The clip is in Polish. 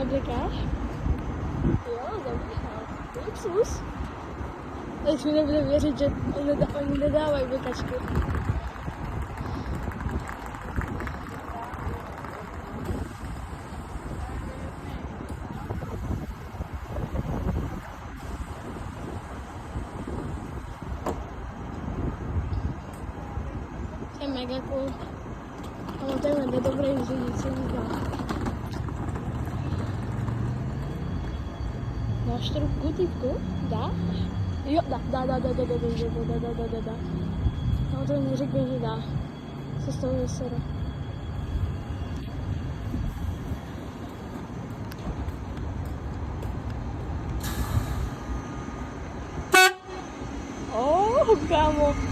Każ? Jo, dobrze. Luksus. Już nie będę wierzyć, że oni dodały jakby kaczki. Mega cool. A potem będę dobre jeździć, co mi da. Masz trochę gutitku? Dasz? Jo, da. No to nie řekne, že dá. Co z toho vysera. Oh, kámo.